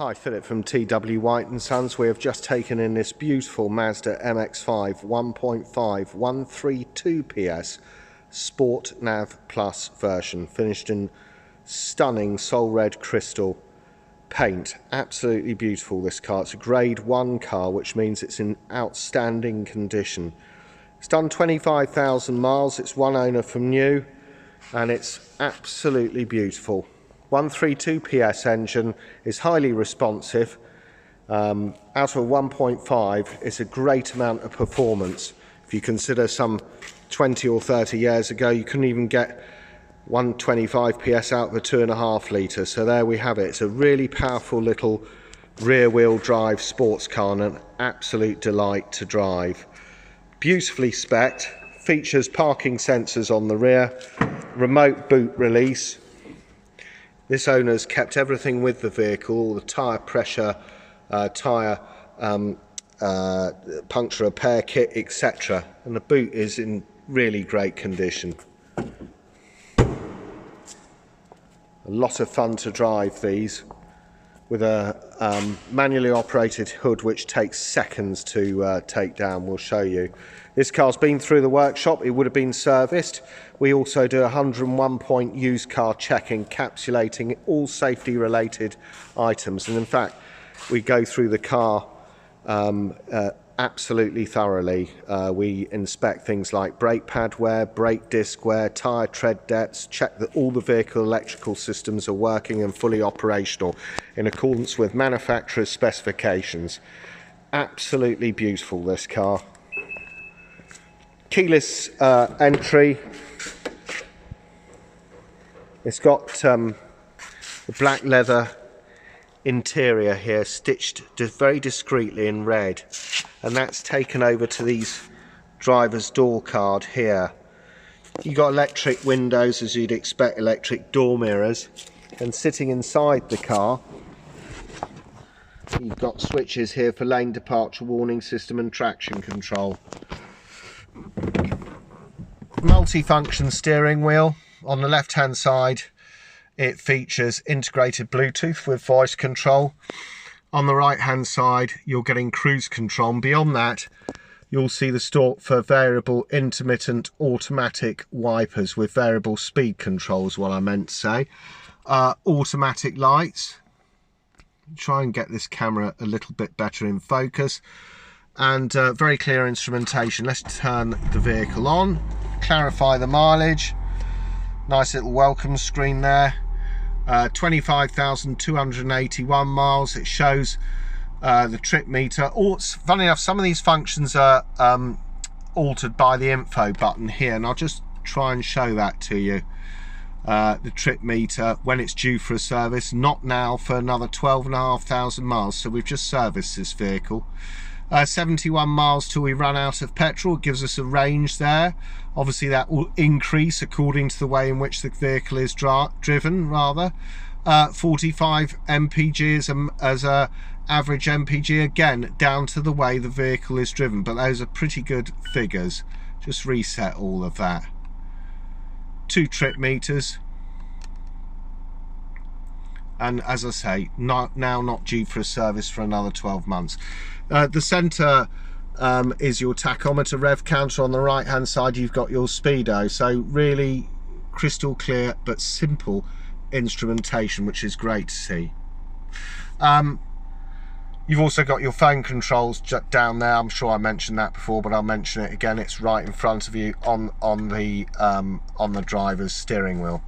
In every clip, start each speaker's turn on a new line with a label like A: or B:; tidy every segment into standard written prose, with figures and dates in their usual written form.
A: Hi, Philip from TW White & Sons. We have just taken in this beautiful Mazda MX-5 1.5 132 PS Sport Nav Plus version, finished in stunning Sol Red Crystal paint. Absolutely beautiful, this car. It's a grade 1 car, which means it's in outstanding condition. It's done 25,000 miles, it's one owner from new, and it's absolutely beautiful. 132 PS engine, is highly responsive. Out of a 1.5, it's a great amount of performance. If you consider some 20 or 30 years ago, you couldn't even get 125 PS out of a 2.5 litre. So there we have it. It's a really powerful little rear-wheel drive sports car and an absolute delight to drive. Beautifully spec'd, features parking sensors on the rear, remote boot release. This owner's kept everything with the vehicle, all the tyre pressure, tyre puncture repair kit, etc. And the boot is in really great condition. A lot of fun to drive these, with a manually operated hood which takes seconds to take down. We'll show you. This car's been through the workshop, it would have been serviced. We also do a 101-point used car check, encapsulating all safety related items, and in fact we go through the car absolutely thoroughly. We inspect things like brake pad wear, brake disc wear, tyre tread depths, check that all the vehicle electrical systems are working and fully operational in accordance with manufacturer's specifications. Absolutely beautiful, this car. Keyless entry. It's got the black leather interior here, stitched very discreetly in red, and that's taken over to these driver's door card here. You've got electric windows, as you'd expect, electric door mirrors, and sitting inside the car you've got switches here for lane departure warning system and traction control. Multi-function steering wheel. On the left hand side it features integrated Bluetooth with voice control. On the right hand side you're getting cruise control, and beyond that you'll see the stalk for variable intermittent automatic wipers with variable speed controls, what I meant to say. Automatic lights. Try and get this camera a little bit better in focus, and very clear instrumentation. Let's turn the vehicle on, clarify the mileage. Nice little welcome screen there. 25,281 miles. It shows the trip meter. Funny enough, some of these functions are altered by the info button here, and I'll just try and show that to you. The trip meter when it's due for a service, not now for another 12,500 miles. So we've just serviced this vehicle. 71 miles till we run out of petrol. It gives us a range there. Obviously that will increase according to the way in which the vehicle is driven, rather. 45 mpg as a average mpg, again down to the way the vehicle is driven, but those are pretty good figures. Just reset all of that. 2 trip meters, and as I say, now not due for a service for another 12 months. The centre is your tachometer, rev counter. On the right hand side you've got your speedo, so really crystal clear but simple instrumentation, which is great to see. You've also got your phone controls down there. I'm sure I mentioned that before, but I'll mention it again. It's right in front of you on the driver's steering wheel.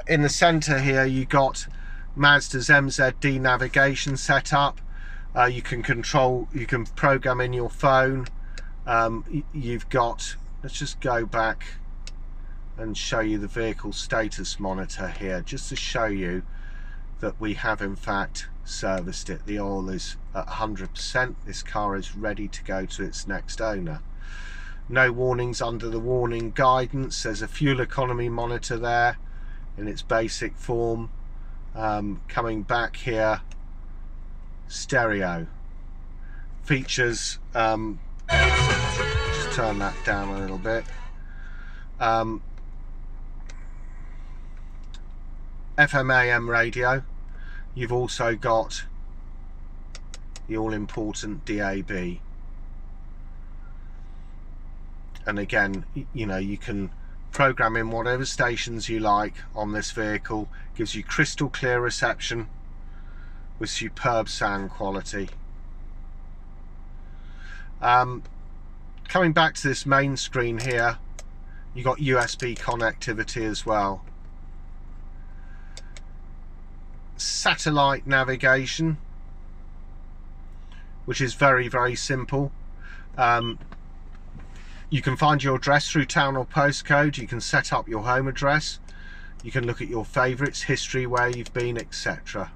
A: In the centre here you got Mazda's MZD navigation set up. You can program in your phone. You've got, let's just go back and show you the vehicle status monitor here, just to show you that we have in fact serviced it. The oil is at 100%. This car is ready to go to its next owner. No warnings under the warning guidance. There's a fuel economy monitor there in its basic form. Coming back here, stereo features, just turn that down a little bit. FM AM radio. You've also got the all-important DAB. And again, you know, you can program in whatever stations you like on this vehicle. Gives you crystal clear reception with superb sound quality. Coming back to this main screen here, you got USB connectivity as well. Satellite navigation, which is very, very simple. You can find your address through town or postcode. You can set up your home address. You can look at your favourites, history, where you've been, etc.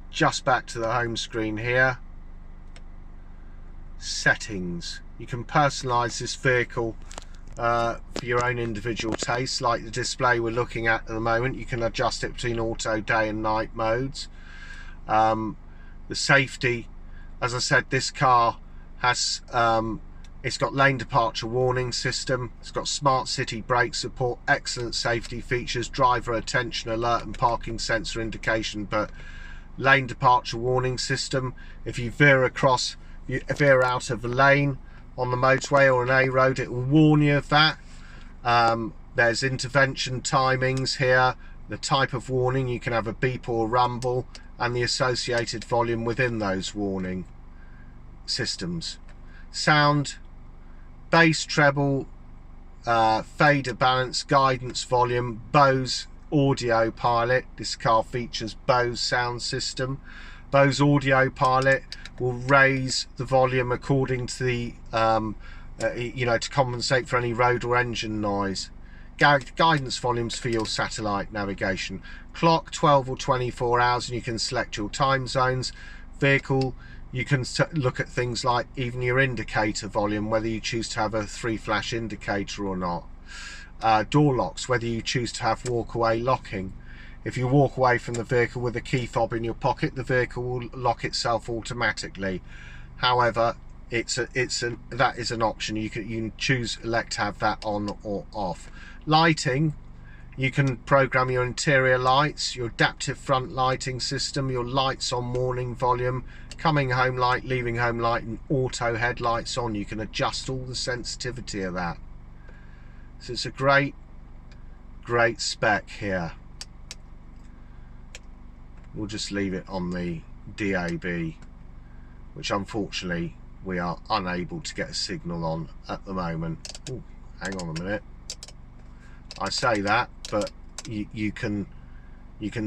A: Just back to the home screen here. Settings. You can personalise this vehicle for your own individual taste, like the display we're looking at the moment. You can adjust it between auto, day and night modes. The safety, as I said, this car has it's got lane departure warning system, it's got smart city brake support, excellent safety features, driver attention alert and parking sensor indication, but lane departure warning system. If you veer out of the lane on the motorway or an A road, it will warn you of that. There's intervention timings here, the type of warning. You can have a beep or rumble, and the associated volume within those warning systems. Sound, bass, treble, fader, balance, guidance, volume, Bose audio pilot. This car features Bose sound system. Bose audio pilot will raise the volume according to the you know, to compensate for any road or engine noise. Guidance volumes for your satellite navigation. Clock 12 or 24 hours, and you can select your time zones. Vehicle, you can look at things like even your indicator volume, whether you choose to have a 3-flash indicator or not. Door locks, whether you choose to have walk-away locking. If you walk away from the vehicle with a key fob in your pocket, the vehicle will lock itself automatically. However, that is an option. You can elect to have that on or off. Lighting, you can program your interior lights, your adaptive front lighting system, your lights on morning volume, coming home light, leaving home light, and auto headlights on. You can adjust all the sensitivity of that. So it's a great spec here. We'll just leave it on the DAB, which unfortunately we are unable to get a signal on at the moment. Ooh, hang on a minute. I say that, but you can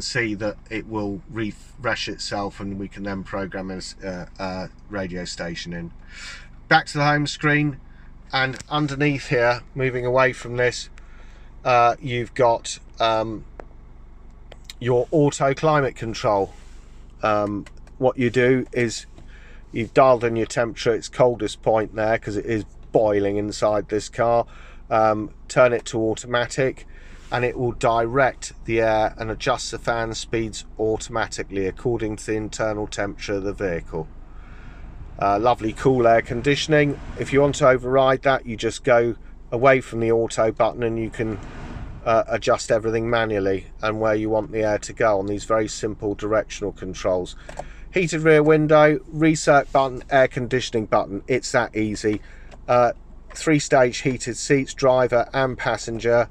A: see that it will refresh itself, and we can then program a radio station in. Back to the home screen, and underneath here, moving away from this, you've got your auto climate control. What you do is you've dialed in your temperature, its coldest point there, because it is boiling inside this car. Turn it to automatic, and it will direct the air and adjust the fan speeds automatically according to the internal temperature of the vehicle. Lovely cool air conditioning. If you want to override that, you just go away from the auto button, and you can adjust everything manually and where you want the air to go on these very simple directional controls. Heated rear window, reset button, air conditioning button. It's that easy. 3-stage heated seats, driver and passenger.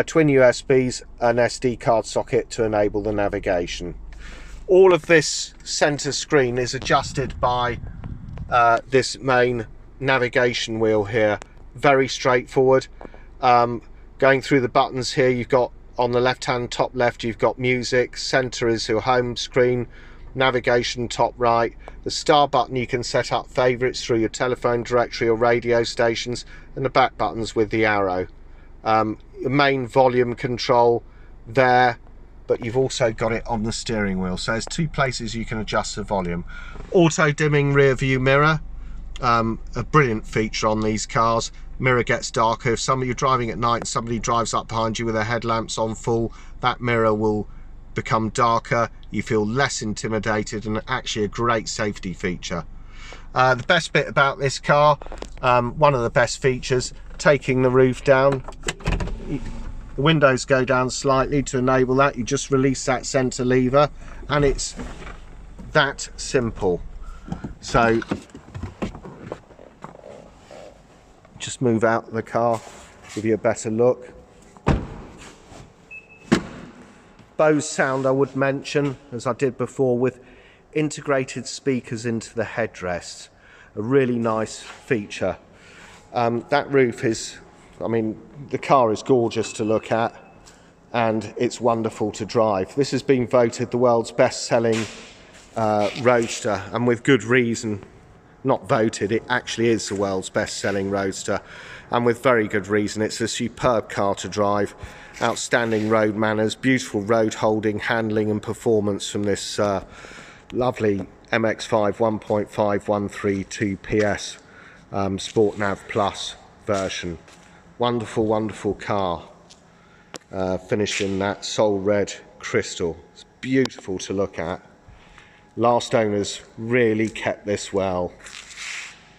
A: Twin USBs, an SD card socket to enable the navigation. All of this center screen is adjusted by this main navigation wheel here. Very straightforward. Going through the buttons here, you've got on the left hand top left, you've got music. Center is your home screen. Navigation top right. The star button, you can set up favorites through your telephone directory or radio stations, and the back buttons with the arrow. Your main volume control there, but you've also got it on the steering wheel, so there's 2 places you can adjust the volume. Auto dimming rear view mirror, a brilliant feature on these cars. Mirror gets darker. If you're driving at night and somebody drives up behind you with their headlamps on full, that mirror will become darker. You feel less intimidated, and actually a great safety feature. The best bit about this car, one of the best features, taking the roof down, The windows go down slightly to enable that. You just release that centre lever and it's that simple. So just move out the car, give you a better look. Bose sound I would mention, as I did before, with integrated speakers into the headrest. A really nice feature. That roof is, I mean, the car is gorgeous to look at and it's wonderful to drive. This has been voted the world's best-selling roadster, and with good reason. Not voted, it actually is the world's best-selling roadster, and with very good reason. It's a superb car to drive, outstanding road manners, beautiful road holding, handling and performance from this lovely MX-5 1.5 132 PS Sport Nav Plus version. Wonderful, wonderful car, finished in that Sol Red crystal. It's beautiful to look at. Last owners really kept this well,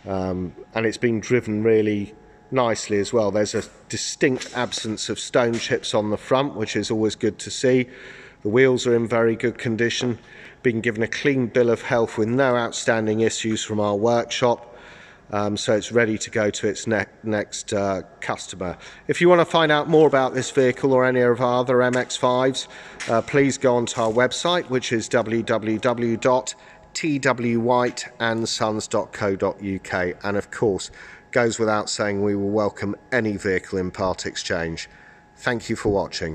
A: and it's been driven really nicely as well. There's a distinct absence of stone chips on the front, which is always good to see. The wheels are in very good condition, been given a clean bill of health with no outstanding issues from our workshop. So it's ready to go to its next customer. If you want to find out more about this vehicle or any of our other MX-5s, please go onto our website, which is www.twhiteandsons.co.uk, and of course, goes without saying, we will welcome any vehicle in part exchange. Thank you for watching.